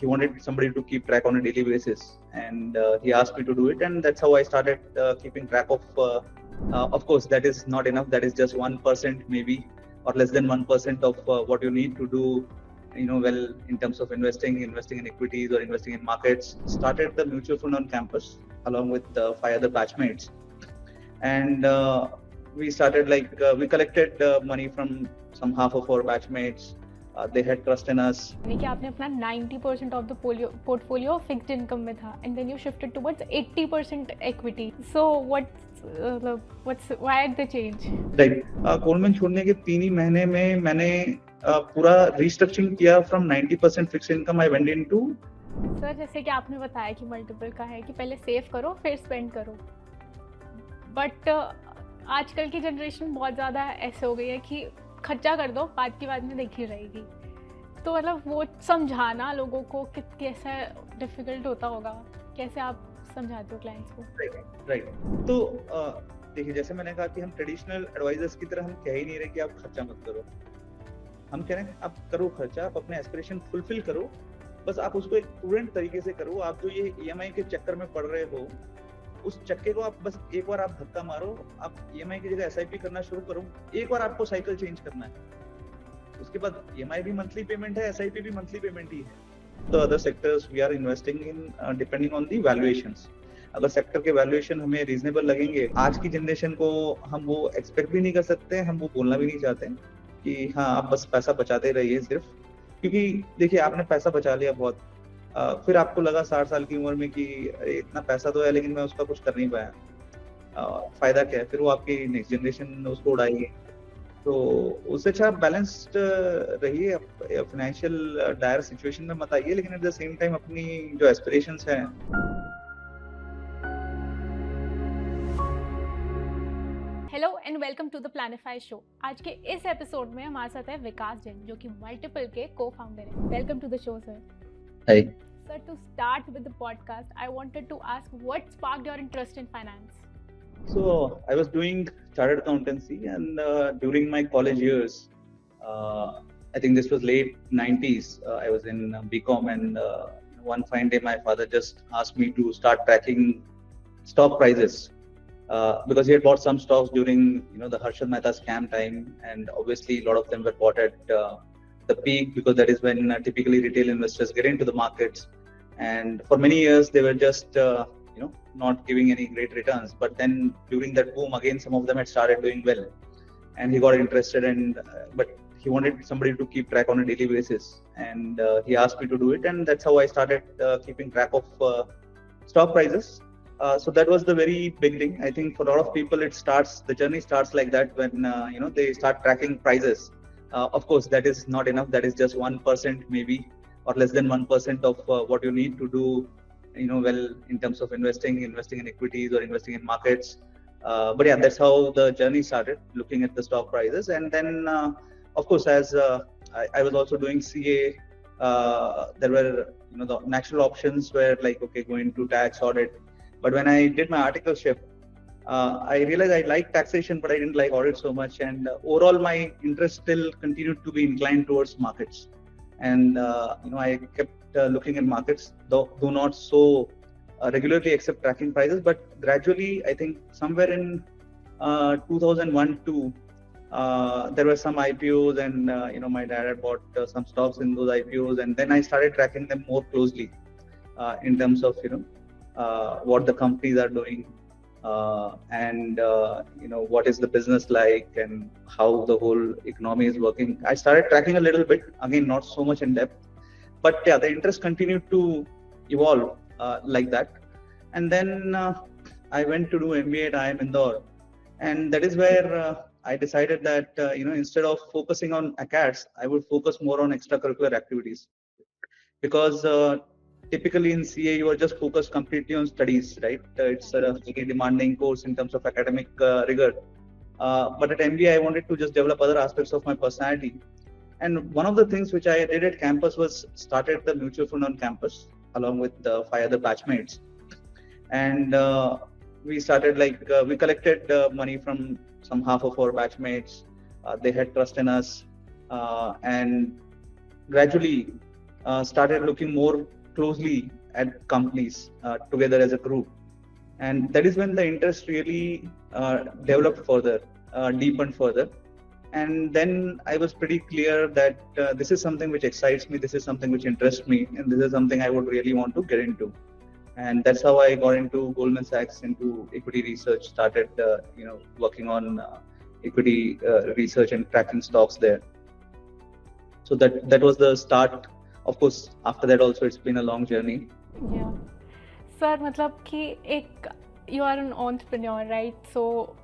he wanted somebody to keep track on a daily basis, and he asked me to do it, and that's how I started keeping track of. Of course, that is not enough. That is just 1% maybe, or less than 1% of what you need to do. Well, in terms of investing in equities or investing in markets. Started the mutual fund on campus along with 5 other batchmates, and we started we collected money from some half of our batchmates. They had trust in us. कि आपने अपना 90% of the portfolio fixed income में था and then you shifted towards 80% equity. So what's why the change? Right. Goldman छोड़ने के 3 ही महीने में मैंने पूरा रिस्ट्रक्चरिंग किया. From 90% fixed income I went into. Sir, जैसे कि आपने बताया कि मल्टीपल का है कि पहले सेव करो फिर स्पेंड करो, बट आजकल की जनरेशन बहुत ज़्यादा ऐसे हो गई है कि खर्चा कर दो, बाद की बाद में देखी रहेगी. तो मतलब वो समझाना लोगों को कि कैसा डिफिकल्ट होता होगा, कैसे आप समझाते हो क्लाइंट्स को? राइट. तो देखिए, जैसे मैंने कहा कि हम ट्रेडिशनल एडवाइजर्स की तरह हम कह ही नहीं रहे कि आप खर्चा मत करो. हम कह रहे हैं आप करो खर्चा, आप अपने एस्पिरेशन फुलफिल करो, बस आप उसको एक प्रूडेंट तरीके से करो. आप जो ये ईएमआई के चक्कर में पड़ रहे हो, उस चक्के को आप बस एक बार आप धक्का मारो. आप ईएमआई की जगह एसआईपी करना शुरू करो. एक बार आपको साइकिल चेंज करना है. उसके बाद ईएमआई भी मंथली पेमेंट है, एसआईपी भी मंथली पेमेंट ही है. तो other sectors we are investing in depending on the valuations. अगर सेक्टर के वैल्यूएशन हमें रीजनेबल लगेंगे, आज की जनरेशन को हम वो एक्सपेक्ट भी नहीं कर सकते, हम वो बोलना भी नहीं चाहते कि हाँ आप बस पैसा बचाते रहिए सिर्फ. क्योंकि देखिए, आपने पैसा बचा लिया बहुत, फिर आपको लगा 60 साल की उम्र में कि इतना पैसा तो है लेकिन मैं उसका कुछ कर नहीं पाया, फायदा क्या है? फिर वो आपकी नेक्स्ट जनरेशन उसको उड़ाएगी. तो उससे अच्छा आप बैलेंस्ड रहिए. फाइनेंशियल डायर सिचुएशन में मत आइए, लेकिन एट द सेम टाइम अपनी जो एस्पिरेशंस हैं. Hello and welcome to the Planify show. आज के इस एपिसोड में हमारे साथ है विकास जैन, जो कि मल्टीपल के को-फाउंडर हैं. Welcome to the show sir. Hi. Sir, to start with the podcast, I wanted to ask what sparked your interest in finance? So I was doing chartered accountancy, and during my college years, I think this was late 90s. I was in BCom, and one fine day, my father just asked me to start tracking stock prices because he had bought some stocks during the Harshad Mehta scam time, and obviously a lot of them were bought at the peak because that is when typically retail investors get into the markets. And for many years they were just not giving any great returns, but then during that boom again some of them had started doing well, and he got interested, and but he wanted somebody to keep track on a daily basis, and he asked me to do it, and that's how I started keeping track of stock prices. So that was the very big thing. I think for a lot of people the journey starts like that when they start tracking prices. Of course, that is not enough. That is just 1% maybe, or less than 1% of what you need to do. Well, in terms of investing in equities or investing in markets. But yeah, that's how the journey started, looking at the stock prices. And then, of course, as I was also doing CA, there were the natural options were like, okay, going to tax audit. But when I did my articleship, I realized I liked taxation, but I didn't like audit so much. And overall, my interest still continued to be inclined towards markets. And I kept looking at markets, though not so regularly except tracking prices. But gradually, I think somewhere in 2001-2, there were some IPOs, and my dad had bought some stocks in those IPOs, and then I started tracking them more closely in terms of what the companies are doing. And what is the business like and how the whole economy is working. I started tracking a little bit, again not so much in depth, but yeah, the interest continued to evolve like that. And then I went to do MBA at IIM Indore, and that is where I decided that instead of focusing on acads, I would focus more on extracurricular activities, because typically in CA you are just focused completely on studies, right? It's a very demanding course in terms of academic rigor. But at MBA I wanted to just develop other aspects of my personality. And one of the things which I did at campus was started the mutual fund on campus along with 5 other batchmates. And we started we collected money from some half of our batchmates. They had trust in us, and gradually started looking more closely at companies together as a group, and that is when the interest really developed further, deepened further. And then I was pretty clear that this is something which excites me, this is something which interests me, and this is something I would really want to get into. And that's how I got into Goldman Sachs, into equity research, started working on equity research and tracking stocks there. So that was the start. Of course, after that also it's been a long journey. Yeah. Sir, मतलब कि एक you are an entrepreneur, right? So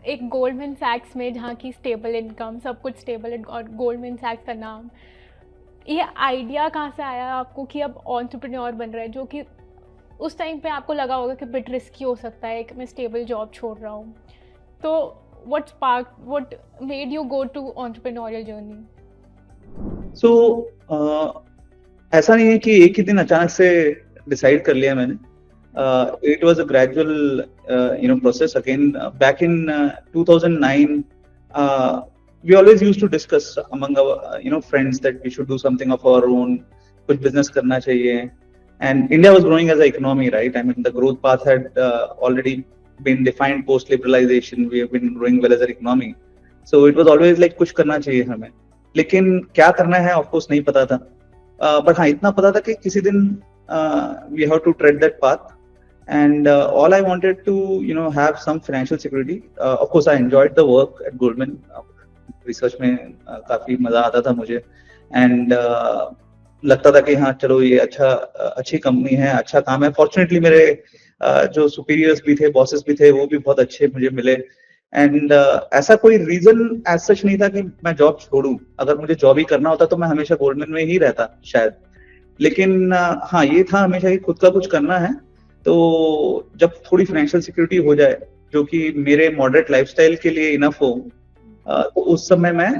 एक Goldman सैक्स में जहाँ की stable income, सब कुछ stable, और गोल्डमैन सैक्स का नाम, ये आइडिया कहाँ से आया आपको कि अब एंटरप्रेन्योर बन रहा है, जो कि उस टाइम पे आपको लगा होगा कि बिट रिस्की हो सकता है कि मैं स्टेबल जॉब छोड़ रहा हूँ? तो what made you go to entrepreneurial journey? So ऐसा नहीं है कि एक ही दिन अचानक से डिसाइड कर लिया मैंने. It was a gradual process. Again, back in 2009, we always used to discuss among our friends that we should do something of our own, कुछ business करना चाहिए. And India was growing as an economy, right? I mean, the growth path had already been defined post liberalization. We have been growing well as an economy, so it was always like कुछ करना चाहिए हमें. लेकिन क्या करना है of course नहीं पता था. But हाँ इतना पता था कि किसी दिन we have to tread that path. And all I wanted to have some financial security. Of course I enjoyed the work at Goldman. Research में काफी मजा आता था मुझे, and लगता था कि हाँ चलो ये अच्छी कंपनी है, अच्छा काम है. फॉर्चुनेटली मेरे जो सुपीरियर्स भी थे, बॉसेस भी थे, वो भी बहुत अच्छे मुझे मिले. एंड ऐसा कोई रीजन एज सच नहीं था कि मैं जॉब छोड़ूं. अगर मुझे जॉब ही करना होता तो मैं हमेशा गोल्डमैन में ही रहता शायद. लेकिन हाँ ये था हमेशा कि खुद का कुछ करना है. तो जब थोड़ी फाइनेंशियल सिक्योरिटी हो जाए, जो कि मेरे मॉडरेट लाइफस्टाइल के लिए इनफ हो, तो उस समय मैं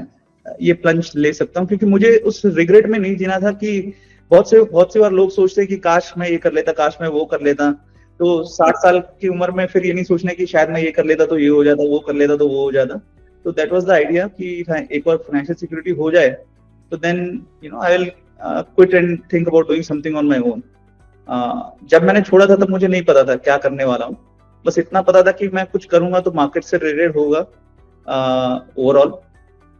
ये प्लंज ले सकता हूँ. क्योंकि मुझे उस रिग्रेट में नहीं जीना था कि बहुत से बार लोग सोचते हैं कि काश मैं ये कर लेता, काश मैं वो कर लेता. तो 60 साल की उम्र में फिर ये नहीं सोचना कि शायद मैं ये कर लेता तो ये हो जाता, वो कर लेता तो वो हो जाता. तो दैट वाज द आइडिया कि एक बार फाइनेंशियल सिक्योरिटी हो जाए तो then I will quit and think about doing something on my own. जब मैंने छोड़ा था तब मुझे नहीं पता था क्या करने वाला हूँ. बस इतना पता था कि मैं कुछ करूंगा तो मार्केट से रिलेटेड होगा, ओवरऑल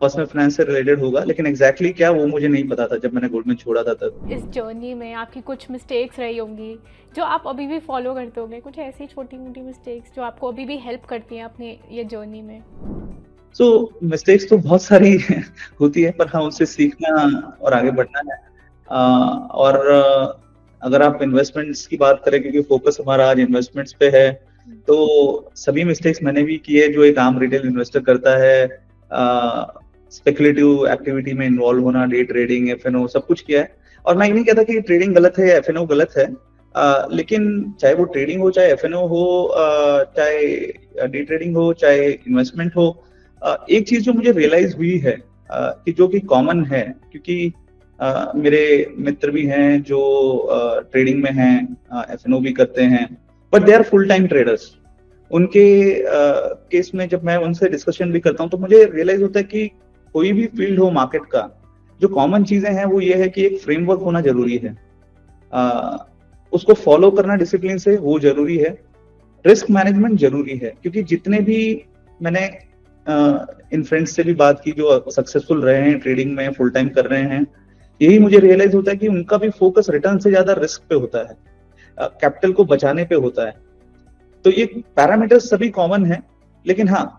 पर्सनल फाइनेंस से रिलेटेड होगा. लेकिन एग्जैक्टली क्या वो मुझे नहीं पता था जब मैंने गोल्डमैन छोड़ा था तब. इस जर्नी में आपकी कुछ मिस्टेक्स रही होंगी जो आप अभी भी फॉलो करते होंगे, कुछ ऐसी छोटी मोटी मिस्टेक्स जो आपको अभी भी हेल्प करती हैं अपने ये जर्नी में? सो मिस्टेक्स तो बहुत सारी होती है, पर हाँ उनसे सीखना और आगे बढ़ना है. और अगर आप इन्वेस्टमेंट्स की बात करें, क्योंकि फोकस हमारा आज इन्वेस्टमेंट्स पे है, तो सभी मिस्टेक्स मैंने भी किए जो एक आम रिटेल इन्वेस्टर करता है. स्पेकुलेटिव एक्टिविटी में इन्वॉल्व होना, डे ट्रेडिंग, एफएनओ, सब कुछ किया है. और मैं ये नहीं कहता कि ट्रेडिंग गलत है या एफएनओ गलत है, लेकिन चाहे वो ट्रेडिंग हो, चाहे एफएनओ हो, चाहे डे ट्रेडिंग हो, चाहे इन्वेस्टमेंट हो, एक चीज जो मुझे रियलाइज हुई है कि जो कि कॉमन है, क्योंकि मेरे मित्र भी हैं जो ट्रेडिंग में हैं, एफएनओ भी करते हैं, but they are full time traders. उनके केस में जब मैं उनसे डिस्कशन भी करता हूँ तो मुझे रियलाइज होता है कि कोई भी फील्ड हो मार्केट का, जो कॉमन चीजें हैं वो ये है कि एक फ्रेमवर्क होना जरूरी है, उसको फॉलो करना डिसिप्लिन से वो जरूरी है, रिस्क मैनेजमेंट जरूरी है. क्योंकि जितने भी मैंने इन फ्रेंड्स से भी बात की जो सक्सेसफुल रहे हैं ट्रेडिंग में, फुल टाइम कर रहे हैं, यही मुझे रियलाइज होता है कि उनका भी फोकस रिटर्न से ज्यादा रिस्क पे होता है, कैपिटल को बचाने पे होता है. तो ये पैरामीटर्स सभी कॉमन है. लेकिन हाँ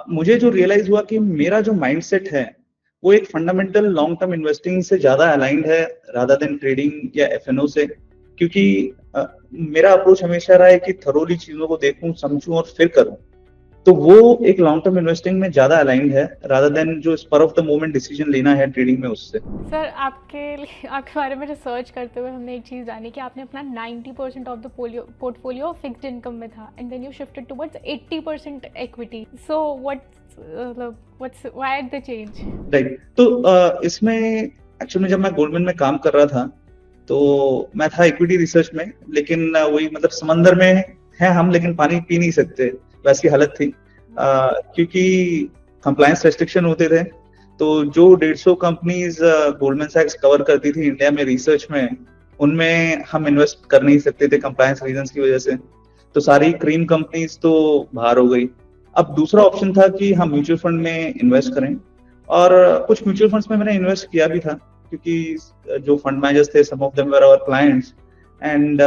मुझे जो रियलाइज हुआ कि मेरा जो माइंडसेट है वो एक फंडामेंटल लॉन्ग टर्म इन्वेस्टिंग से ज्यादा अलाइंड है रादर देन ट्रेडिंग या एफएनओ से. क्योंकि मेरा अप्रोच हमेशा रहा है कि थरोली चीजों को देखूं, समझूं और फिर करूं. तो वो एक लॉन्ग टर्म इन्वेस्टिंग में ज्यादा अलाइंड है रादर देन जो spur of the moment decision लेना है ट्रेडिंग में उससे. सर आपके बारे में रिसर्च करते हुए हमने एक चीज जानी कि आपने अपना 90% of the portfolio fixed income में था and then you shifted towards 80% equity. So why the change? Right. तो इसमें एक्चुअली में जब मैं गोल्डमैन में काम कर रहा था तो मैं था इक्विटी रिसर्च में, लेकिन वही मतलब समंदर में है हम, लेकिन पानी पी नहीं सकते, वैसी हालत थी. क्योंकि कंप्लायंस रेस्ट्रिक्शन होते थे, तो जो 150 कंपनीज गोल्डमैन सैक्स कवर करती थी इंडिया में रिसर्च में, उनमें हम इन्वेस्ट कर नहीं सकते थे कंप्लायंस रीजंस की वजह से। तो सारी क्रीम कंपनीज तो बाहर हो गई। अब दूसरा ऑप्शन था कि हम म्यूचुअल फंड में इन्वेस्ट करें, और कुछ म्यूचुअल फंड्स में मैंने इन्वेस्ट किया भी था, क्योंकि जो फंड मैनेजर्स थे some of them were our clients, and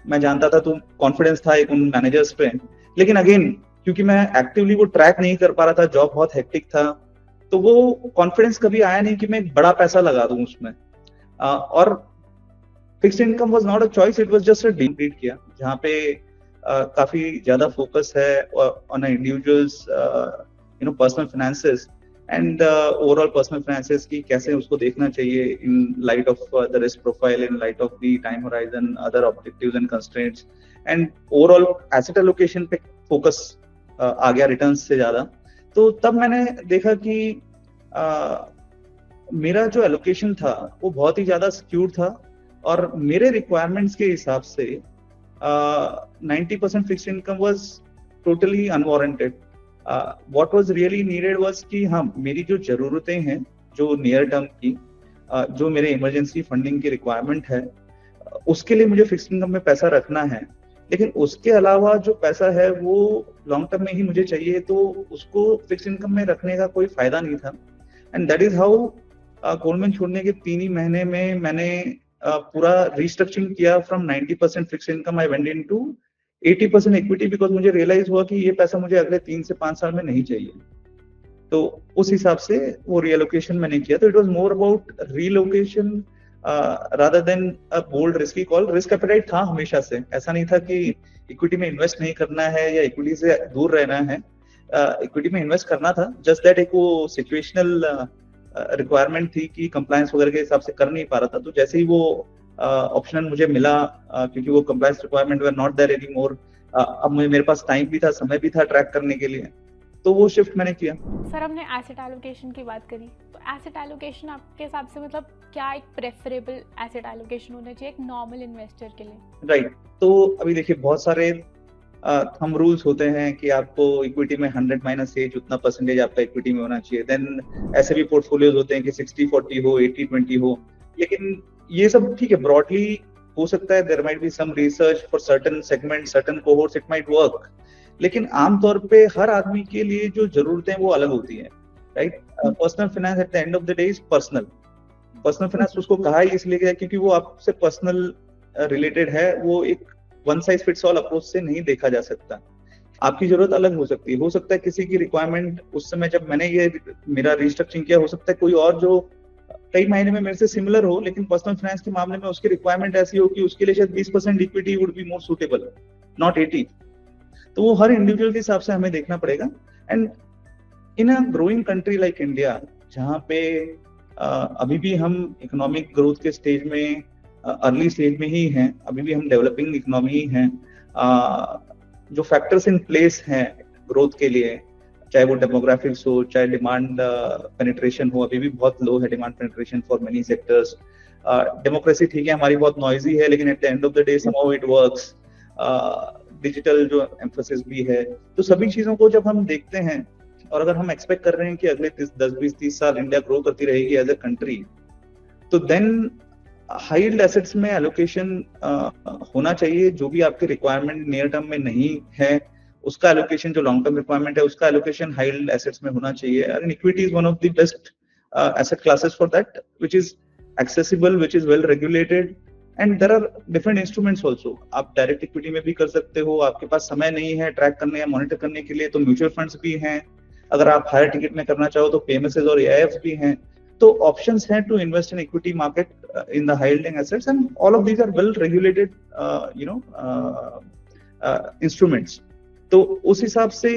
मैं जानता था, तो कॉन्फिडेंस था एक उन मैनेजर्स पे। लेकिन अगेन क्योंकि मैं एक्टिवली वो ट्रैक नहीं कर पा रहा था, जॉब बहुत हेक्टिक था, तो वो कॉन्फिडेंस कभी आया नहीं कि मैं एक बड़ा पैसा लगा दूं उसमें। और fixed income was not a choice, it was just a dream किया, जहाँ पे काफी ज्यादा फोकस है on individuals personal finances and overall personal finances की कैसे उसको देखना चाहिए in light of the risk profile, in light of the time horizon, other objectives and constraints, and overall asset allocation पे फोकस आ गया रिटर्न्स से ज्यादा। तो तब मैंने देखा कि मेरा जो एलोकेशन था वो बहुत ही ज्यादा स्क्यूड था, और मेरे रिक्वायरमेंट्स के हिसाब से 90% fixed income was totally unwarranted. What was really needed was कि हाँ, मेरी जो जरूरतें हैं, जो नियर टर्म की, जो मेरे इमरजेंसी फंडिंग की रिक्वायरमेंट है, उसके लिए मुझे फिक्स्ड इनकम में पैसा रखना है। लेकिन उसके अलावा जो पैसा है वो लॉन्ग टर्म में ही मुझे चाहिए, तो उसको फिक्स्ड इनकम में रखने का कोई फायदा नहीं था। And that is how Goldman छोड़ने के 3 ही महीने में मैंने पूरा रिस्ट्रक्चरिंग किया। From 90% fixed income I went into 80% equity, because मुझे रियलाइज हुआ कि ये पैसा मुझे अगले 3 से 5 साल में नहीं चाहिए। तो उस हिसाब से वो रीएलोकेशन मैंने किया। तो it was more about relocation rather than a bold risky call. Risk appetite था हमेशा से, ऐसा नहीं था कि इक्विटी में इन्वेस्ट नहीं करना है या इक्विटी से दूर रहना है। इक्विटी में इन्वेस्ट करना था, जस्ट दैट एक वो सिचुएशनल रिक्वायरमेंट थी कि कंप्लायंस वगैरह के हिसाब से कर नहीं पा रहा था। तो जैसे ही वो ऑप्शन मुझे मिला, क्योंकि वो compliance requirement were not there any more, अब मेरे पास टाइम भी था, समय भी था ट्रैक करने के लिए, तो वो शिफ्ट मैंने किया। सर, हमने एसेट एलोकेशन की बात करी, तो एसेट एलोकेशन आपके हिसाब से मतलब क्या एक प्रेफरेबल एसेट एलोकेशन होना चाहिए एक नॉर्मल इन्वेस्टर के लिए? राइट। तो अभी देखिए, बहुत सारे थंब रूल्स होते हैं कि आपको इक्विटी में 100 माइनस एज उतना परसेंटेज आपका इक्विटी में होना चाहिए। देन ऐसे भी पोर्टफोलियोज होते हैं कि 60-40 हो, 80-20 हो। लेकिन ये सब ठीक है, ब्रॉडली हो सकता है, there might be some research for certain segment, certain cohorts, it might work. लेकिन आमतौर पे हर आदमी के लिए जो जरूरतें वो अलग होती हैं, right. Personal finance at the end of the day is personal. Personal finance उसको कहा ही इसलिए गया क्योंकि वो आपसे पर्सनल रिलेटेड है। वो एक one size fits all approach से नहीं देखा जा सकता। आपकी जरूरत अलग हो सकती है। हो सकता है किसी की रिक्वायरमेंट उस समय जब मैंने ये मेरा रिस्ट्रक्चरिंग किया, हो सकता है कोई और जो कई महीने में मेरे से सिमिलर हो, लेकिन पर्सनल फाइनेंस के मामले में उसकी रिक्वायरमेंट ऐसी हो कि उसके लिए शायद 20% equity would be more suitable, not 80। तो वो हर इंडिविजुअल के हिसाब से हमें देखना पड़ेगा। And in a growing country like India, जहाँ पे अभी भी हम इकोनॉमिक ग्रोथ के स्टेज में, अर्ली स्टेज में ही हैं, अभी भी हम डेवलपिंग इकोनॉमी ही हैं, जो फैक्टर्स इन प्लेस हैं ग्रोथ के लिए, चाहे वो डेमोग्राफिक्स हो, चाहे डिमांड पेनिट्रेशन हो, अभी भी बहुत लो है demand penetration for many sectors. Democracy ठीक है हमारी बहुत नॉइजी है, लेकिन at the end of the day somehow it works. Digital जो एम्फोसिस भी है, तो सभी चीजों को जब हम देखते हैं, और अगर हम एक्सपेक्ट कर रहे हैं कि अगले 10-20-30 साल इंडिया ग्रो करती रहेगी एज अ कंट्री, तो देन हाई यील्ड एसेट्स में एलोकेशन होना चाहिए। जो भी आपके रिक्वायरमेंट नियर टर्म में नहीं है, उसका एलोकेशन, जो लॉन्ग टर्म रिक्वायरमेंट है उसका एलोकेशन हाई यील्ड एसेट्स में होना चाहिए। And equity is one of the best asset classes for that, which is accessible, which is well regulated, and there are different instruments also. आप direct equity में भी कर सकते हो, आपके पास समय नहीं है ट्रैक करने या मॉनिटर करने के लिए, तो म्यूचुअल फंड्स भी हैं। अगर आप हायर टिकट में करना चाहो तो पीएमएसएस और एआईएफ्स भी हैं। तो ऑप्शंस हैं to invest in equity market in the high yielding assets, and all of these are well regulated instruments. तो उस हिसाब से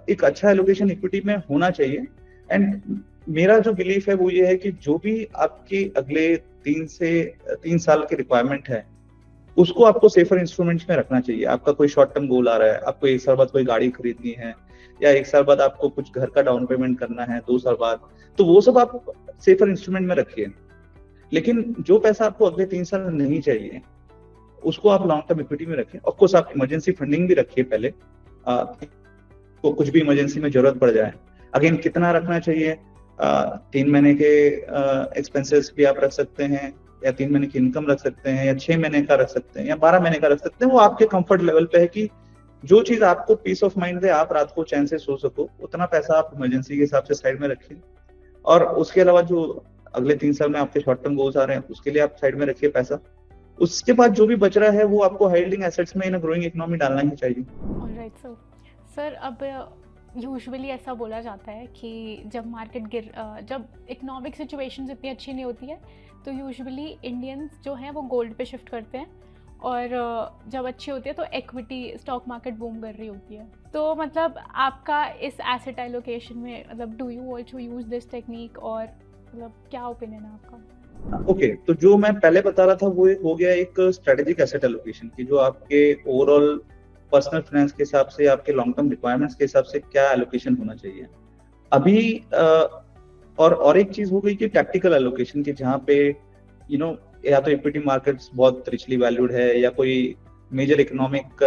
एक अच्छा एलोकेशन इक्विटी में होना चाहिए। एंड मेरा जो बिलीफ है वो ये है कि जो भी आपके अगले 3 साल की रिक्वायरमेंट है, उसको आपको सेफर इंस्ट्रूमेंट्स में रखना चाहिए। आपका कोई शॉर्ट टर्म गोल आ रहा है, आपको 1 साल बाद कोई गाड़ी खरीदनी है, या 1 साल बाद आपको कुछ घर का डाउन पेमेंट करना है, 2 साल बाद, तो वो सब आप सेफर इंस्ट्रूमेंट में रखिए। लेकिन जो पैसा आपको अगले 3 साल नहीं चाहिए, उसको आप लॉन्ग टर्म इक्विटी में रखें। ऑफ कोर्स आप इमरजेंसी फंडिंग भी रखिए पहले, तो कुछ भी इमरजेंसी में जरूरत पड़ जाए। अगेन कितना रखना चाहिए, 3 महीने के एक्सपेंसेस भी आप रख सकते हैं, या 3 महीने की इनकम रख सकते हैं, या 6 महीने का रख सकते हैं, या 12 महीने का रख सकते हैं। वो आपके कंफर्ट लेवल पे है कि जो चीज आपको पीस ऑफ माइंड दे, आप रात को चैन से सो सको, उतना पैसा आप इमरजेंसी के हिसाब से साइड में रखिए। और उसके अलावा जो अगले 3 साल में आपके शॉर्ट टर्म गोल्स आ रहे हैं, उसके लिए आप साइड में रखिए पैसा। उसके बाद जो भी बच रहा है वो आपको हाइल्डिंग एसेट्स में इन ग्रोइंग इकोनॉमी डालना ही चाहिए। Alright sir. सर अब यूजुअली ऐसा बोला जाता है कि जब मार्केट जब इकोनॉमिक सिचुएशंस इतनी अच्छी नहीं होती है तो यूजुअली इंडियंस जो हैं वो गोल्ड पे शिफ्ट करते हैं, और जब अच्छी होती है तो इक्विटी स्टॉक मार्केट बूम कर रही होती है। तो मतलब आपका इस एसेट एलोकेशन में मतलब do you also use this technique, और मतलब क्या ओपिनियन है आपका? ओके, तो जो मैं पहले बता रहा था वो हो गया एक स्ट्रेटेजिक एसेट एलोकेशन की, जो आपके ओवरऑल पर्सनल फाइनेंस के हिसाब से, आपके लॉन्ग टर्म रिक्वायरमेंट्स के हिसाब से क्या एलोकेशन होना चाहिए। अभी और एक चीज हो गई कि टैक्टिकल एलोकेशन की, जहाँ पे या तो इक्विटी मार्केट्स बहुत रिचली वैल्यूड है, या कोई मेजर इकोनॉमिक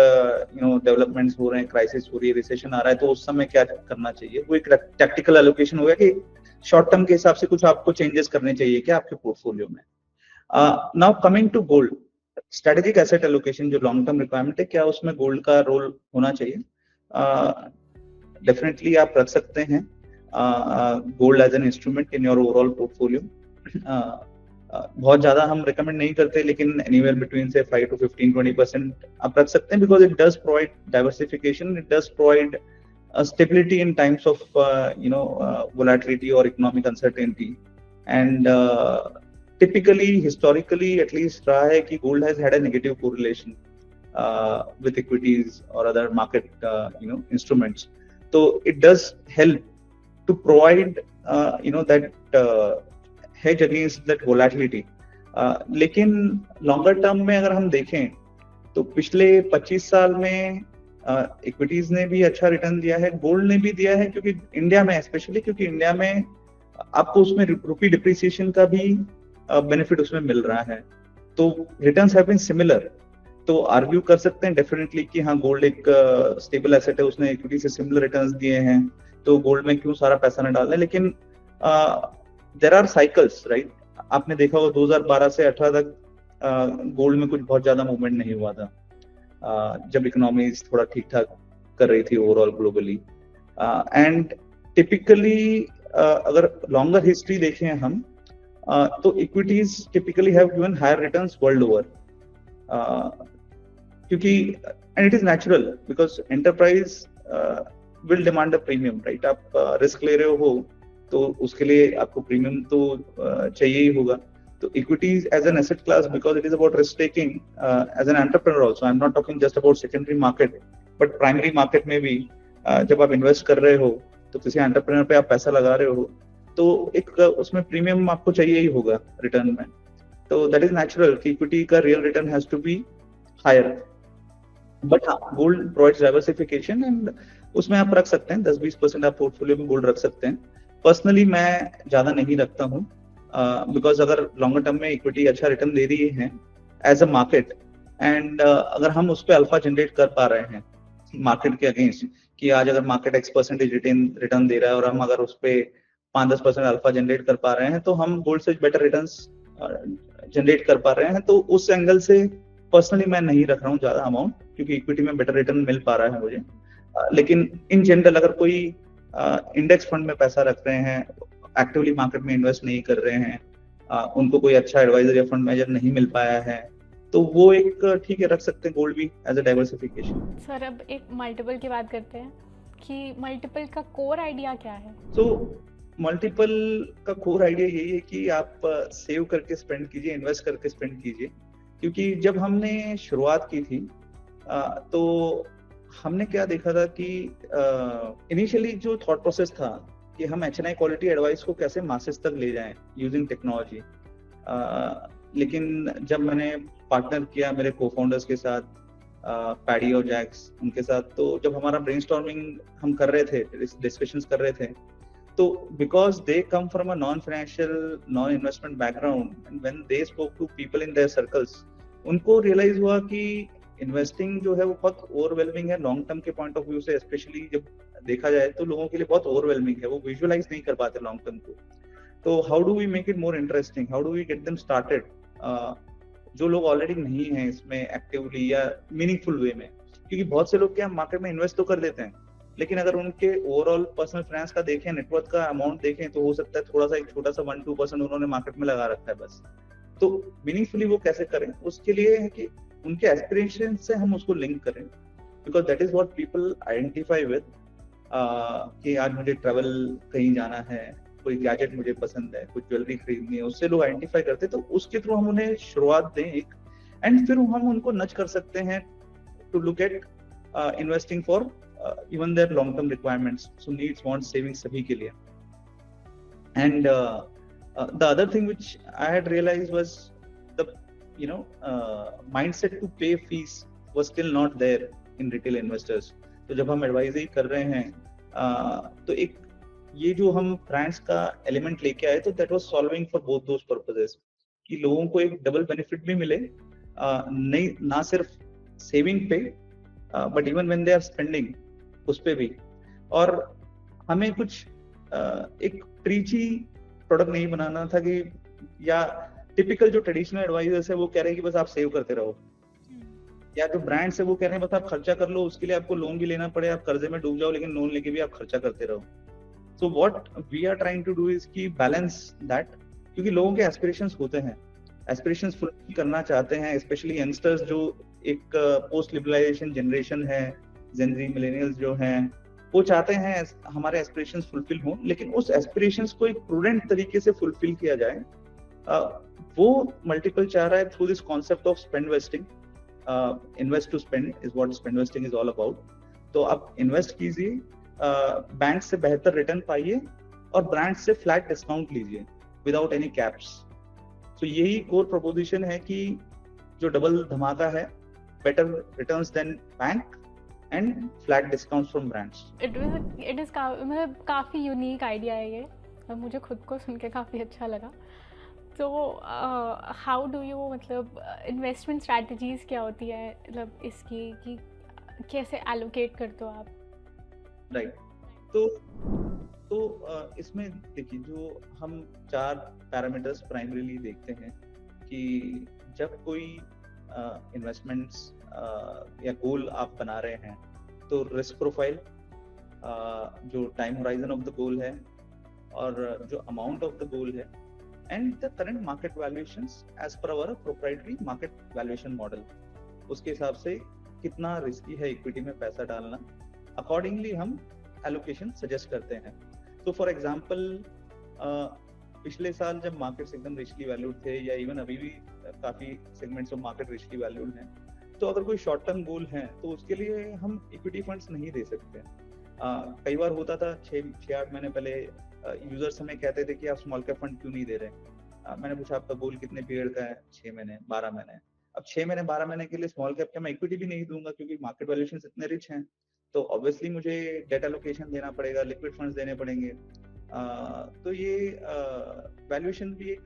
डेवलपमेंट्स हो रहे हैं, क्राइसिस हो रही है, रिसेशन आ रहा है, तो उस समय क्या करना चाहिए, वो एक टैक्टिकल एलोकेशन हो गया कि शॉर्ट टर्म के हिसाब से कुछ आपको चेंजेस करने चाहिए क्या आपके पोर्टफोलियो में। Now coming to gold, strategic asset allocation जो लॉन्ग टर्म रिक्वायरमेंट है, क्या उसमें गोल्ड का रोल होना चाहिए? डेफिनेटली आप रख सकते हैं gold as an instrument in your overall portfolio. बहुत ज्यादा हम रिकमेंड नहीं करते, लेकिन एनीवेयर बिटवीन से 5 to 15-20% आप रख सकते हैं, because it does provide diversification, it does provide stability in times of volatility or economic uncertainty. And typically, historically, at least रहा है कि gold has had a negative correlation with equities or other market instruments. So it does help to provide that hedge against that volatility. लेकिन longer term में अगर हम देखें तो पिछले 25 साल में इक्विटीज ने भी अच्छा रिटर्न दिया है, गोल्ड ने भी दिया है, क्योंकि इंडिया में स्पेशली, क्योंकि इंडिया में आपको उसमें रुपी डिप्रिसिएशन का भी बेनिफिट उसमें मिल रहा है, तो रिटर्न्स हैव बीन सिमिलर। तो आर्ग्यू कर सकते हैं डेफिनेटली कि हाँ, गोल्ड एक स्टेबल एसेट है, उसने इक्विटी से सिमिलर रिटर्न्स दिए हैं, तो गोल्ड में क्यों सारा पैसा न डालना। लेकिन देयर आर साइकिल्स, राइट। आपने देखा होगा 2012 से 18 तक गोल्ड में कुछ बहुत ज्यादा मूवमेंट नहीं हुआ था, जब इकोनॉमीज थोड़ा ठीक ठाक कर रही थी ओवरऑल ग्लोबली। एंड टिपिकली अगर लॉन्गर हिस्ट्री देखें हम, तो equities typically have given higher returns world over, क्योंकि and it is natural because enterprise will demand a premium, right. आप रिस्क ले रहे हो तो उसके लिए आपको प्रीमियम तो चाहिए ही होगा। So equities as an asset class, because it is about risk taking, as an entrepreneur also, I'm not talking just about secondary market, but primary market में भी जब आप इन्वेस्ट कर रहे हो तो किसी एंटरप्रेन्योर पे आप पैसा लगा रहे हो, तो एक उसमें प्रीमियम आपको चाहिए ही होगा रिटर्न में। तो दैट इज नेचुरल कि इक्विटी का real return has to be higher. But हाँ, गोल्ड प्रोवाइड्स डाइवर्सिफिकेशन, एंड उसमें आप रख सकते हैं 10-20% आप पोर्टफोलियो में गोल्ड रख सकते हैं। पर्सनली मैं ज्यादा नहीं रखता हूँ, बिकॉज अगर लॉन्गर टर्म में इक्विटी अच्छा रिटर्न दे रही है एज अ मार्केट, एंड अगर हम उस पर अल्फा जनरेट कर पा रहे हैं मार्केट के अगेंस्ट, कि आज अगर मार्केट X% रिटर्न दे रहा है और हम अगर उस पर 5-10% अल्फा जनरेट कर पा रहे हैं, तो हम गोल्ड से बेटर रिटर्न जनरेट कर पा रहे हैं। तो उस एंगल से पर्सनली मैं नहीं रख रहा हूँ ज्यादा अमाउंट, क्योंकि इक्विटी में बेटर रिटर्न मिल पा रहा है मुझे। लेकिन इन जनरल अगर कोई इंडेक्स फंड में पैसा रख रहे हैं, एक्टिवली मार्केट में इन्वेस्ट नहीं कर रहे हैं, उनको कोई अच्छा एडवाइजर या फंड मैनेजर नहीं मिल पाया है, तो वो एक ठीक है, रख सकते हैं गोल्ड भी एज अ डाइवर्सिफिकेशन। सर अब एक मल्टीपल की बात करते हैं कि मल्टीपल का कोर आइडिया क्या है? तो मल्टीपल का कोर आइडिया यही है कि आप सेव करके स्पेंड कीजिए, इन्वेस्ट करके स्पेंड कीजिए। क्योंकि जब हमने शुरुआत की थी तो हमने क्या देखा था कि इनिशियली जो थॉट प्रोसेस था कि हम HNI क्वालिटी एडवाइस को कैसे मासेस तक ले जाएं यूजिंग टेक्नोलॉजी। लेकिन जब मैंने पार्टनर किया मेरे को-फाउंडर्स के साथ, पैडी और जैक्स, उनके साथ, तो जब हमारा ब्रेनस्टॉर्मिंग हम कर रहे थे, डिस्कशंस कर रहे थे, तो because they come from a non financial, non investment background, and when they spoke to people in their circles, उनको रियलाइज हुआ कि इन्वेस्टिंग जो है वो बहुत ओवरवेलमिंग है लॉन्ग टर्म के पॉइंट ऑफ व्यू से, स्पेशली जब देखा जाए तो लोगों के लिए बहुत ओवरवेलमिंग है, वो विजुअलाइज नहीं कर पाते लॉन्ग टर्म को। तो how do we make it more interesting, how do we get them started, जो लोग ऑलरेडी नहीं हैं इसमें एक्टिवली या मीनिंगफुल वे में। क्योंकि बहुत से लोग क्या मार्केट में इन्वेस्ट तो कर देते हैं, लेकिन अगर उनके ओवरऑल पर्सनल फाइनेंस का देखें, नेटवर्थ का अमाउंट देखें, तो हो सकता है थोड़ा सा एक छोटा सा 1-2% उन्होंने मार्केट में लगा रखा है बस। तो मीनिंगफुली वो कैसे करें, उसके लिए है कि उनके एस्पिरेशन से हम उसको लिंक करें, because that is what people identify with, कि आज मुझे ट्रैवल कहीं जाना है, कोई गैजेट मुझे पसंद है, कुछ ज्वेलरी खरीदनी है, उससे लोग आइडेंटिफाई करते हैं। तो उसके थ्रू हम उन्हें शुरुआत दें एक, एंड फिर हम उनको नच कर सकते हैं to look at investing for even their long term requirements, so needs wants savings सभी के लिए। And the other thing which I had realized was the mindset to pay fees was still not there in retail investors. तो जब हम advisory कर रहे हैं, तो एक ये जो हम ब्रांड्स का एलिमेंट लेके आए, तो that was solving for both those purposes, कि लोगों को एक डबल बेनिफिट भी मिले, नहीं ना सिर्फ सेविंग पे, but even when they are spending उस पे भी। और हमें कुछ एक ट्रीची प्रोडक्ट नहीं बनाना था, कि या टिपिकल जो ट्रेडिशनल एडवाइजर्स है वो कह रहे हैं कि बस आप सेव करते रहो, या जो ब्रांड्स है वो कह रहे हैं बस आप खर्चा कर लो, उसके लिए आपको लोन भी लेना पड़े, आप कर्जे में डूब जाओ, लेकिन लोन लेके भी आप खर्चा करते रहो। So what we are trying to do is की बैलेंस दैट, क्योंकि लोगों के एस्पिरेशंस होते हैं, एस्पिरेशंस फुलफिल करना चाहते हैं, स्पेशली यंगस्टर्स जो एक पोस्ट लिबरलाइजेशन जनरेशन है, जेन ज़ी मिलेनियल्स जो हैं, वो चाहते हैं हमारे एस्पिरेशंस फुलफिल हों, लेकिन उस एस्पिरेशंस को एक प्रूडेंट तरीके से फुलफिल किया जाए। वो मल्टीपल चाह रहा है through this concept of spend wasting, invest to spend is what spend wasting is all about. तो आप इन्वेस्ट कीजिए, बैंक से बेहतर रिटर्न पाइए, और ब्रांड से फ्लैट डिस्काउंट लीजिए विदाउट एनी कैप्स। तो यही कोर प्रोपोजिशन है कि जो डबल धमाका है, better returns than bank and flat discounts from brands. It is मतलब काफ़ी यूनिक आइडिया है ये, और मुझे खुद को सुन के काफ़ी अच्छा लगा। तो हाउ डू यू, मतलब इन्वेस्टमेंट स्ट्रैटेजीज क्या होती है, मतलब इसकी कि कैसे एलोकेट करते हो आप? राइट, तो इसमें देखिए, जो हम 4 पैरामीटर्स प्राइमरीली देखते हैं कि जब कोई इन्वेस्टमेंट्स या गोल आप बना रहे हैं, तो रिस्क प्रोफाइल, जो time horizon of the goal है, और जो अमाउंट ऑफ द गोल है, and the current market valuations as per our proprietary market valuation model, उसके हिसाब से कितना रिस्की है इक्विटी में पैसा डालना, अकॉर्डिंगली हम एलोकेशन सजेस्ट करते हैं। तो फॉर एग्जांपल, पिछले साल जब मार्केट्स एकदम रिचली वैल्यूड थे, या इवन अभी भी काफी segments of market richly valued हैं, तो अगर कोई शॉर्ट टर्म गोल है तो उसके लिए हम इक्विटी फंड्स नहीं दे सकते। कई बार होता था 6-8 महीने पहले यूजर्स हमें कहते थे कि आप स्मॉल कैप फंड क्यों नहीं दे रहे। मैंने पूछा आपका गोल कितने पीरियड का है? 6 महीने 12 महीने। अब 6 महीने 12 महीने के लिए स्मॉल कैप के मैं इक्विटी भी नहीं दूंगा, क्योंकि मार्केट वैल्यूएशन इतने रिच हैं, तो ऑब्वियसली मुझे डेट एलोकेशन देना पड़ेगा, लिक्विड फंड्स देने पड़ेंगे। तो ये वैल्यूएशन भी एक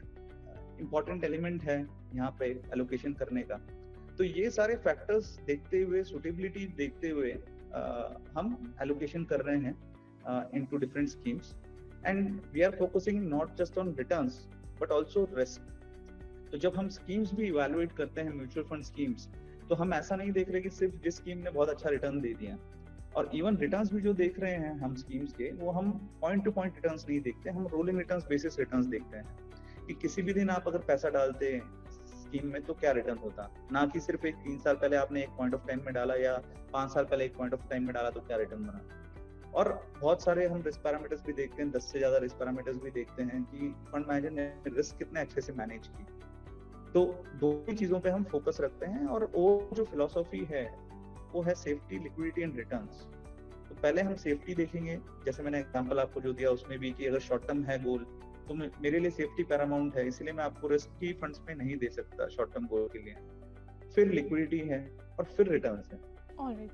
इम्पॉर्टेंट एलिमेंट है यहाँ पे एलोकेशन करने का। तो ये सारे फैक्टर्स देखते हुए, सुटेबिलिटी देखते हुए हम एलोकेशन कर रहे हैं into different schemes, and we are focusing not just on returns but also risk. तो जब हम स्कीम्स भी इवैल्यूएट करते हैं, म्यूचुअल फंड स्कीम्स, तो हम ऐसा नहीं देख रहे कि सिर्फ जिस स्कीम ने बहुत अच्छा रिटर्न दे दिया, और इवन रिटर्न्स भी जो देख रहे हैं हम स्कीम्स के, वो हम पॉइंट टू पॉइंट रिटर्न्स नहीं देखते, हम रोलिंग रिटर्न्स बेसिस रिटर्न्स देखते हैं कि किसी भी दिन आप अगर पैसा डालते स्कीम में तो क्या रिटर्न होता, ना कि सिर्फ एक 3 साल पहले आपने एक पॉइंट ऑफ टाइम में डाला या 5 साल पहले एक पॉइंट ऑफ टाइम में डाला तो क्या रिटर्न बना। और बहुत सारे हम रिस्क पैरामीटर्स भी देखते हैं, 10 से ज्यादा रिस्क पैरामीटर्स भी देखते हैं कि फंड मैनेजर ने रिस्क कितने अच्छे से मैनेज की। तो दो ही चीजों पे हम फोकस रखते हैं, और वो जो फिलॉसफी है वो है सेफ्टी, लिक्विडिटी एंड रिटर्न्स। तो पहले हम सेफ्टी देखेंगे, जैसे मैंने एग्जांपल आपको जो दिया उसमें भी, कि अगर शॉर्ट टर्म है गोल तो मेरे लिए सेफ्टी पैरामाउंट है, इसलिए मैं आपको रिस्क की फंड्स में नहीं दे सकता शॉर्ट टर्म गोल के लिए। फिर लिक्विडिटी है, और फिर रिटर्न्स है। ऑलराइट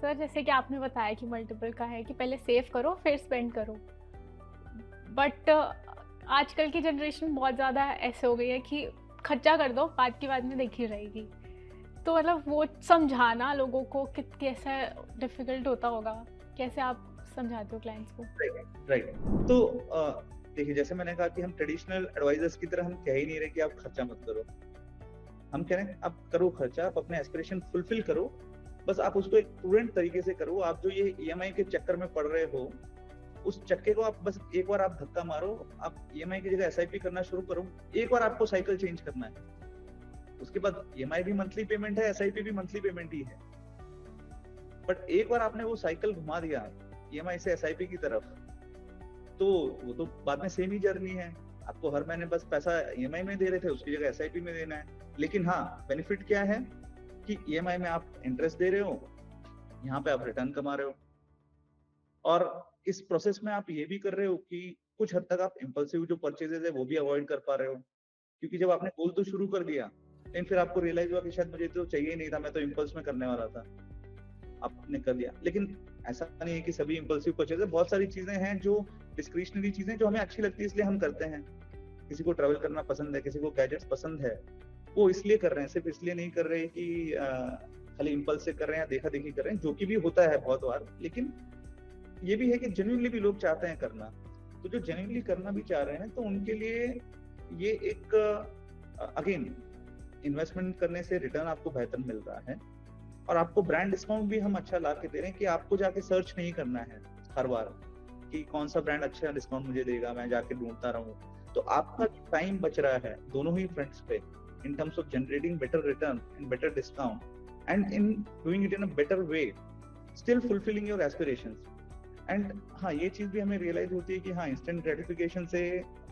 सर, जैसे कि आपने बताया कि मल्टीपल का है कि पहले सेव करो फिर स्पेंड करो, बट आजकल की जनरेशन बहुत ज़्यादा ऐसे हो गई है कि खर्चा कर दो, बाद की बाद में देखी रहेगी। तो मतलब वो समझाना लोगों को कैसा डिफिकल्ट होता होगा, कैसे आप समझाते हो क्लाइंट्स को? राइट। तो देखिए, जैसे मैंने कहा कि हम ट्रेडिशनल एडवाइजर्स की तरह हम कह ही नहीं रहे कि आप खर्चा मत करो। हम कह रहे हैं आप करो खर्चा, आप अपने एस्पिरेशन फुलफिल करो, बस आप उसको एक प्रूडेंट तरीके से करो। आप जो ये ईएमआई के चक्कर में पड़ रहे हो, उस चक्के को आप बस एक बार आप धक्का मारो, आप ईएमआई की जगह एसआईपी करना शुरू करो। एक बार आपको साइकिल चेंज करना है, उसके बाद ईएमआई भी मंथली पेमेंट है, एसआईपी भी मंथली पेमेंट ही है। बट एक बार आपने वो साइकिल घुमा दिया ईएमआई से एसआईपी की तरफ, तो वो तो बाद में सेम ही जर्नी है। आपको हर महीने बस पैसा ईएमआई में दे रहे थे, उसकी जगह एसआईपी में देना है। लेकिन हाँ, बेनिफिट क्या है कि ईएमआई में आप इंटरेस्ट दे रहे हो, यहाँ पे आप रिटर्न कमा रहे हो, और इस प्रोसेस में आप ये भी कर रहे हो कि कुछ हद तक आप इम्पल्सिव जो परचेजेस है वो भी अवॉइड कर पा रहे हो। क्योंकि जब आपने गोल तो शुरू कर दिया, लेकिन फिर आपको रियलाइज हुआ कि शायद मुझे तो चाहिए नहीं था, मैं तो इम्पल्स में करने वाला था, आपने कर दिया। लेकिन ऐसा नहीं है कि सभी इम्पल्सिव परचेज है, बहुत सारी चीजें हैं जो डिस्क्रिशनरी चीजें जो हमें अच्छी लगती है इसलिए हम करते हैं। किसी को ट्रैवल करना पसंद है, किसी को गैजेट्स पसंद है, वो इसलिए कर रहे हैं, सिर्फ इसलिए नहीं कर रहे कि खाली इम्पल्स से कर रहे हैं या देखा देखी कर रहे हैं, जो कि भी होता है बहुत बार। लेकिन ये भी है कि जेन्युइनली भी लोग चाहते हैं करना। तो जो जेन्युइनली करना भी चाह रहे हैं, तो उनके लिए ये एक अगेन इन्वेस्टमेंट करने से रिटर्न आपको बेहतर मिल रहा है, और आपको ब्रांड डिस्काउंट भी हम अच्छा ला के दे रहे हैं कि आपको जाके सर्च नहीं करना है हर बार कि कौन सा ब्रांड अच्छा डिस्काउंट मुझे देगा, मैं जाके ढूंढता रहूं। तो आपका टाइम बच रहा है दोनों ही फ्रंट्स पे, in terms of generating better return and better discount, and in doing it in a better way, still fulfilling your aspirations. And हाँ, ये चीज भी हमें रियलाइज होती है कि हाँ, इंस्टेंट ग्रेटिफिकेशन से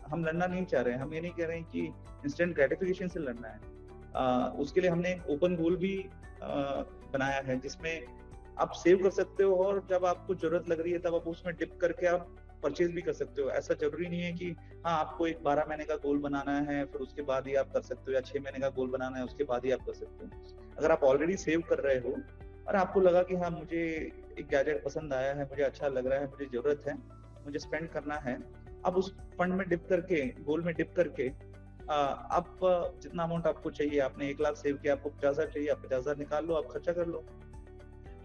हम लड़ना नहीं चाह रहे हैं। हम ये नहीं कह रहे हैं कि इंस्टेंट ग्रेटिफिकेशन से लड़ना है। उसके लिए हमने एक ओपन गोल भी बनाया है, जिसमें आप सेव कर सकते हो, और जब आपको जरूरत लग रही है तब आप उसमें डिप करके आप परचेज भी कर सकते हो। ऐसा जरूरी नहीं है कि हाँ, आपको एक 12 महीने का गोल बनाना है फिर उसके बाद ही आप कर सकते हो, या 6 महीने का गोल बनाना है उसके बाद ही आप कर सकते हो। अगर आप ऑलरेडी सेव कर रहे हो और आपको लगा कि हाँ, मुझे एक गैजेट पसंद आया है, मुझे अच्छा लग रहा है, मुझे जरूरत है, मुझे स्पेंड करना है, आप उस फंड में डिप करके, गोल में डिप करके आप जितना अमाउंट आपको चाहिए, आपने 1 लाख सेव किया, आपको 50,000 चाहिए, आप 50,000 निकाल लो, आप खर्चा कर लो।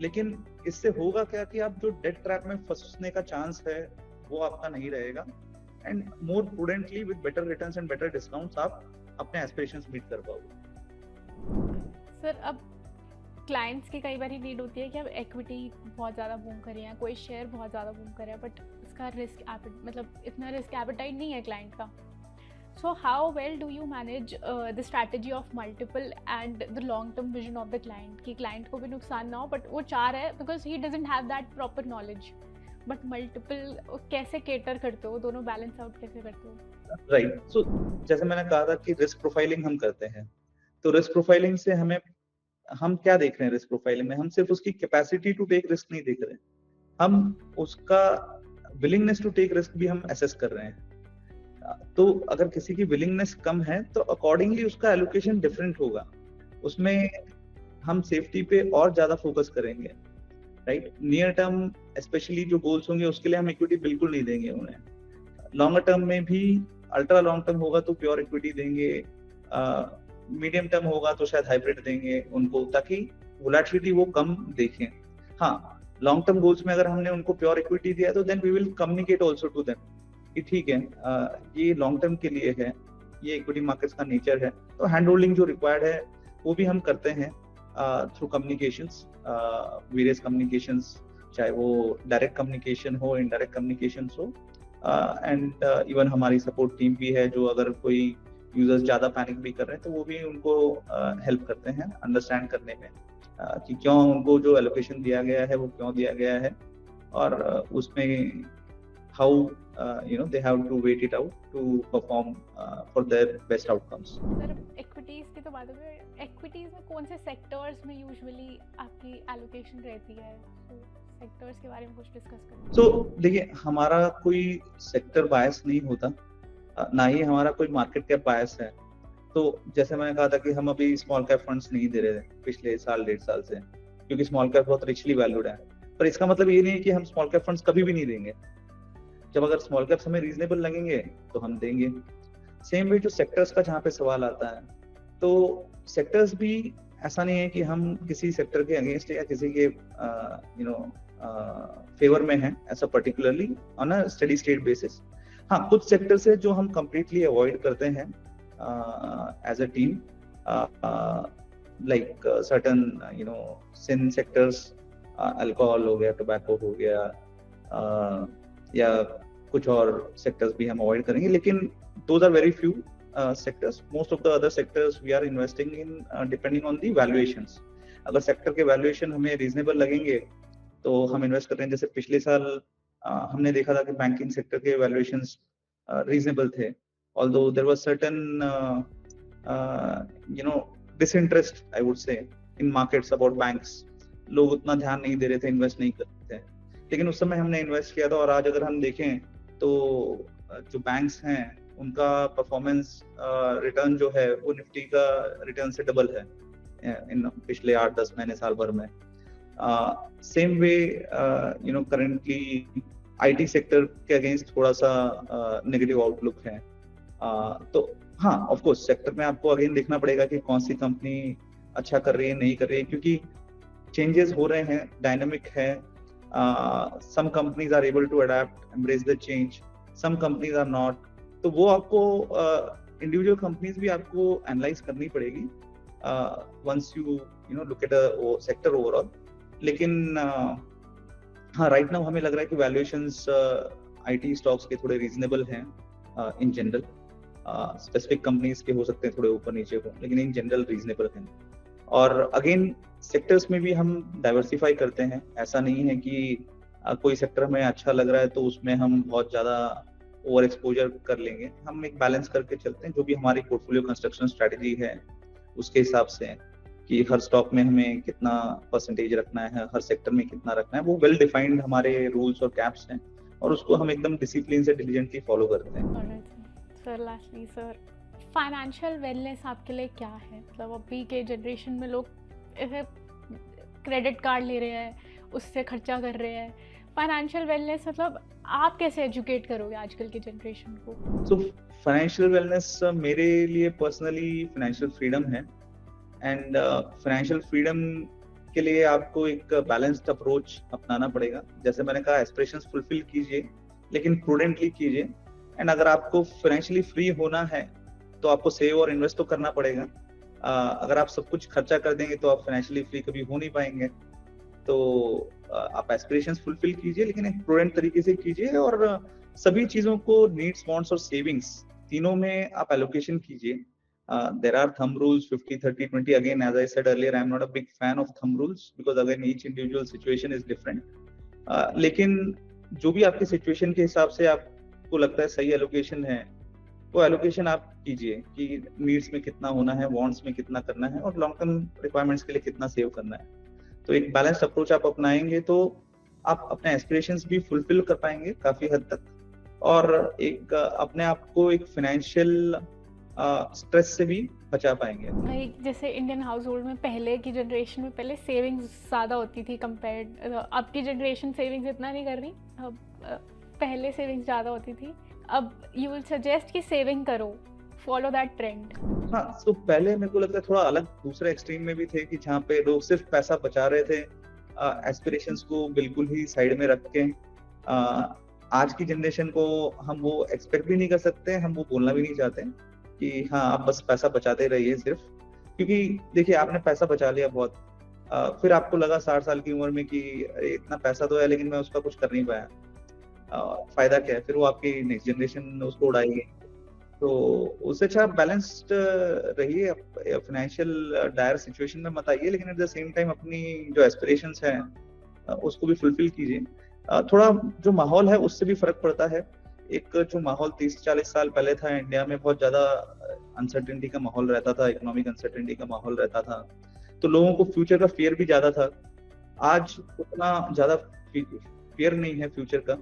लेकिन इससे होगा क्या कि आप जो डेट ट्रैप में फंसने का चांस है वो आपका नहीं रहेगा, and more prudently with better returns and better discounts आप अपने एस्पिरेशंस मीट कर पाओगे। सर, अब क्लाइंट्स की कई बार नीड होती है कि अब इक्विटी बहुत ज़्यादा बूम करे या कोई शेयर बहुत ज़्यादा बूम करे, बट इसका रिस्क मतलब इतना रिस्क एपेटाइट नहीं है क्लाइंट का। So how well do you manage the strategy of multiple and the long term vision of the client कि client को भी नुकसान ना हो, but वो चाह रहा है because he doesn't have that proper knowledge, but multiple कैसे cater करते हो, दोनों balance out कैसे करते हो? राइट। सो जैसे मैंने कहा था कि रिस्क प्रोफाइलिंग हम करते हैं, तो रिस्क प्रोफाइलिंग से हम क्या देख रहे हैं? रिस्क प्रोफाइलिंग में हम सिर्फ उसकी कैपेसिटी टू टेक रिस्क नहीं देख रहे, हम उसका विलिंगनेस टू टेक रिस्क भी हम असेस कर रहे हैं। तो अगर किसी की विलिंगनेस कम है तो अकॉर्डिंगली उसका एलोकेशन डिफरेंट होगा, उसमें हम सेफ्टी पे और ज्यादा फोकस करेंगे, राइट। नियर टर्म स्पेशली जो गोल्स होंगे उसके लिए हम इक्विटी बिल्कुल नहीं देंगे उन्हें। लॉन्गर टर्म में भी, अल्ट्रा लॉन्ग टर्म होगा तो प्योर इक्विटी देंगे, मीडियम टर्म होगा तो शायद हाइब्रिड देंगे उनको, ताकि वोलेटिलिटी वो कम देखें। हाँ, लॉन्ग टर्म गोल्स में अगर हमने उनको प्योर इक्विटी दिया तो then we will communicate also to them कि ठीक है, ये लॉन्ग टर्म के लिए है, ये इक्विटी मार्केट्स का नेचर है, तो हैंड होल्डिंग जो रिक्वायर्ड है वो भी हम करते हैं थ्रू कम्युनिकेशंस, वेरियस कम्युनिकेशंस, चाहे वो डायरेक्ट कम्युनिकेशन हो, इनडायरेक्ट कम्युनिकेशंस हो, एंड इवन हमारी सपोर्ट टीम भी है जो अगर कोई यूजर्स ज्यादा पैनिक भी कर रहे हैं तो वो भी उनको हेल्प करते हैं अंडरस्टैंड करने में कि क्यों उनको जो एलोकेशन दिया गया है वो क्यों दिया गया है, और उसमें how they have to wait it out to perform for their best outcomes. Sir, equities की तो बात हो गई, इक्विटीज में कौन से सेक्टर्स में यूजुअली आपकी एलोकेशन रहती है? सेक्टर्स के बारे में कुछ डिस्कस करें। So देखिए, हमारा कोई सेक्टर बायस नहीं होता, ना ही हमारा कोई मार्केट कैप बायस है। तो जैसे मैंने कहा था कि हम अभी स्मॉल कैप फंड्स नहीं दे रहे थे पिछले साल 1.5 साल से, क्योंकि स्मॉल कैप बहुत रिचली वैल्यूड है। पर इसका मतलब ये नहीं है कि हम स्मॉल कैप फंड्स कभी भी नहीं देंगे। जब अगर स्मॉल कैप्स हमें रीजनेबल लगेंगे तो हम देंगे। सेम वे जो सेक्टर्स का जहाँ पे सवाल आता है, तो सेक्टर्स भी ऐसा नहीं है कि हम किसी सेक्टर के अगेंस्ट या किसी के फेवर में है, ऐसा particularly on a steady state basis. हाँ, कुछ सेक्टर्स है जो हम कंप्लीटली अवॉइड करते हैं as a team, like certain sin sectors, alcohol हो गया, टोबैको हो गया, या कुछ और सेक्टर्स भी हम अवॉइड करेंगे, लेकिन those are very few sectors. Most of the other sectors we are investing in depending on the valuations. अगर सेक्टर के वैल्यूएशन हमें रीजनेबल लगेंगे तो हम इन्वेस्ट कर रहे हैं। जैसे पिछले साल हमने देखा था कि बैंकिंग सेक्टर के वैल्यूएशंस रीजनेबल थे, although there was certain disinterest I would say in markets about banks. लोग उतना ध्यान नहीं दे रहे थे, इन्वेस्ट नहीं करते थे, लेकिन उस समय हमने इन्वेस्ट किया था। और आज अगर हम देखें तो जो बैंक्स हैं उनका परफॉर्मेंस रिटर्न जो है वो निफ्टी का रिटर्न से डबल है इन पिछले 8-10 महीने, साल भर में। Same way currently IT sector के अगेंस्ट थोड़ा सा नेगेटिव आउटलुक है। तो हाँ, ऑफ कोर्स सेक्टर में आपको अगेन देखना पड़ेगा कि कौन सी कंपनी अच्छा कर रही है, नहीं कर रही है, क्योंकि चेंजेस हो रहे हैं, डायनामिक है। Some companies are able to adapt, embrace the change, some companies are not. तो वो आपको इंडिविजुअल कंपनीज भी आपको एनालाइज करनी पड़ेगी once you look at a sector overall. लेकिन हाँ, राइट नाउ हमें लग रहा है कि वैल्यूएशंस आईटी स्टॉक्स के थोड़े रीजनेबल हैं इन जनरल। स्पेसिफिक कंपनीज के हो सकते हैं थोड़े ऊपर नीचे हो, लेकिन इन जनरल रीजनेबल हैं। और अगेन सेक्टर्स में भी हम डाइवर्सिफाई करते हैं। ऐसा नहीं है कि कोई सेक्टर हमें अच्छा लग रहा है तो उसमें हम बहुत ज्यादा ओवर एक्सपोजर कर लेंगे। हम एक बैलेंस करके चलते हैं, जो भी हमारी पोर्टफोलियो कंस्ट्रक्शन स्ट्रेटजी है उसके हिसाब से, कि हर स्टॉक में हमें कितना परसेंटेज रखना है, हर सेक्टर में कितना रखना है, वो वेल डिफाइंड हमारे रूल्स और कैप्स हैं, और उसको हम एकदम डिसिप्लिन से डिलीजेंटली फॉलो करते हैं। Sir lastly sir, financial wellness आपके लिए क्या है? मतलब अभी के जनरेशन में लोग क्रेडिट कार्ड ले रहे हैं, उससे खर्चा कर रहे हैं। फाइनेंशियल वेलनेस मतलब आप कैसे एजुकेट करोगे आजकल की जनरेशन को? सो फाइनेंशियल वेलनेस मेरे लिए पर्सनली फाइनेंशियल फ्रीडम है। एंड फाइनेंशियल फ्रीडम के लिए आपको एक बैलेंस्ड अप्रोच अपनाना पड़ेगा। जैसे मैंने कहा, एस्पिरेशंस फुलफिल कीजिए, लेकिन प्रूडेंटली कीजिए। एंड अगर आपको फाइनेंशियली फ्री होना है तो आपको सेव और इन्वेस्ट तो करना पड़ेगा। अगर आप सब कुछ खर्चा कर देंगे तो आप फाइनेंशियली फ्री कभी हो नहीं पाएंगे। तो आप एस्पिरेशंस फुलफिल कीजिए, लेकिन एक प्रूडेंट तरीके से कीजिए, और सभी चीजों को नीड्स, वांट्स और सेविंग्स तीनों में आप एलोकेशन कीजिए। There are thumb rules 50-30-20. Again, as I said earlier, I am not a big fan of thumb rules because again each individual situation is different. लेकिन जो भी आपके सिचुएशन के हिसाब से आपको लगता है सही एलोकेशन है, वो एलोकेशन आप कीजिए कि नीड्स में कितना होना है, वांट्स में कितना करना है, और लॉन्ग टर्म रिक्वायरमेंट्स के लिए कितना सेव करना है। तो एक बैलेंस्ड अप्रोच आप अपनाएंगे तो आप अपने एस्पिरेशंस भी फुलफिल कर पाएंगे काफी हद तक, और एक अपने आप को एक फाइनेंशियल स्ट्रेस से भी बचा पाएंगे। जैसे इंडियन हाउस होल्ड में पहले की जनरेशन में पहले सेविंग्स ज़्यादा होती थी कंपेयर्ड, अब की जनरेशन सेविंग्स इतना नहीं कर रही। अब पहले सेविंग्स ज़्यादा होती थी, अब यू विल सजेस्ट कि सेविंग करो, फॉलो दैट ट्रेंड। हाँ, तो पहले मेरे को लगता है थोड़ा अलग दूसरे एक्सट्रीम में भी थे कि जहाँ पे लोग सिर्फ पैसा बचा रहे थे, एस्पिरेशंस को बिल्कुल ही साइड में रख के। आज की जनरेशन को हम वो एक्सपेक्ट भी नहीं कर सकते, हम वो बोलना भी नहीं चाहते कि हाँ आप बस पैसा बचाते रहिए सिर्फ। क्योंकि देखिए, आपने पैसा बचा लिया बहुत, फिर आपको लगा 60 साल की उम्र में कि इतना पैसा तो है लेकिन मैं उसका कुछ कर नहीं पाया, फायदा क्या है? फिर वो आपकी नेक्स्ट जनरेशन उसको उड़ाएगी। तो उससे अच्छा बैलेंस्ड रहिए, फाइनेंशियल डायर सिचुएशन में मत आइए, लेकिन एट द सेम टाइम अपनी जो एस्पिरेशंस है उसको भी फुलफिल कीजिए। थोड़ा जो माहौल है उससे भी फर्क पड़ता है। एक जो माहौल 30-40 साल पहले था इंडिया में, बहुत ज्यादा अनसर्टेनिटी का माहौल रहता था, इकोनॉमिक अनसर्टेनिटी का माहौल रहता था, तो लोगों को फ्यूचर का फियर भी ज्यादा था। आज उतना ज्यादा फियर नहीं है फ्यूचर का।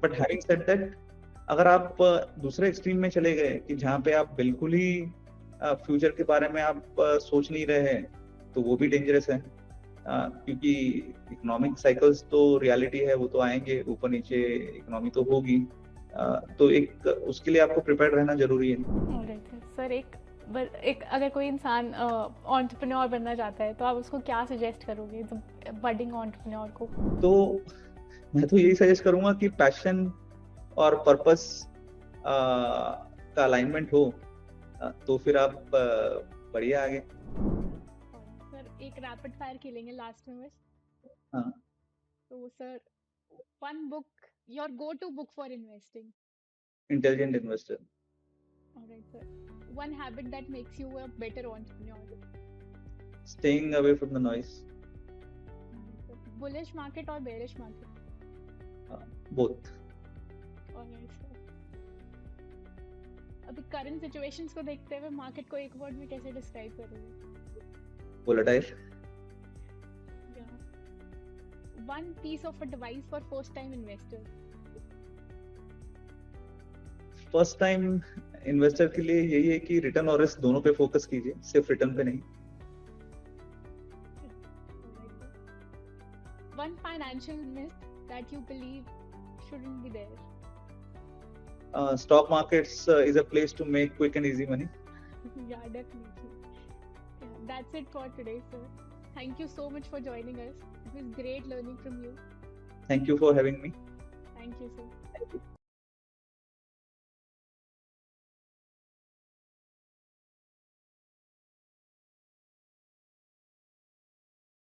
बट हैविंग सेड दैट, अगर आप दूसरे एक्सट्रीम में चले गए कि जहाँ पे आप बिल्कुल ही फ्यूचर के बारे में आप सोच नहीं रहे हैं, तो वो भी डेंजरस है। क्योंकि इकोनॉमिक साइकिल्स तो रियलिटी है, वो तो आएंगे, ऊपर नीचे इकोनॉमी तो होगी। तो एक उसके लिए आपको प्रिपेयर रहना जरूरी है। सर, एक एक अगर कोई इंसान एंटरप्रेन्योर बनना चाहता है तो आप उसको क्या सजेस्ट करोगे बडिंग एंटरप्रेन्योर को? तो मैं तो यही सजेस्ट करूंगा कि पैशन और पर्पस का अलाइनमेंट हो, तो फिर आप बढ़िए आगे। सर एक रैपिड फायर खेलेंगे लास्ट में बस। हाँ। तो sir one book, your go to book for investing. Intelligent investor. Alright sir, one habit that makes you a better entrepreneur. Staying away from the noise. Bullish market और bearish market? Both. Alright sir, अभी current situations को देखते हुए market को एक word में कैसे describe करोगे? Volatile. One piece of advice for first time investor? First time investor के लिए यही है कि रिटर्न और रिस्क दोनों पे फोकस कीजिए, सिर्फ रिटर्न पे नहीं। One financial myth that you believe shouldn't be there? Stock markets is a place to make quick and easy money. Yeah, definitely. Yeah, that's it for today, sir. Thank you so much for joining us. It was great learning from you. Thank you for having me. Thank you, sir. Thank you.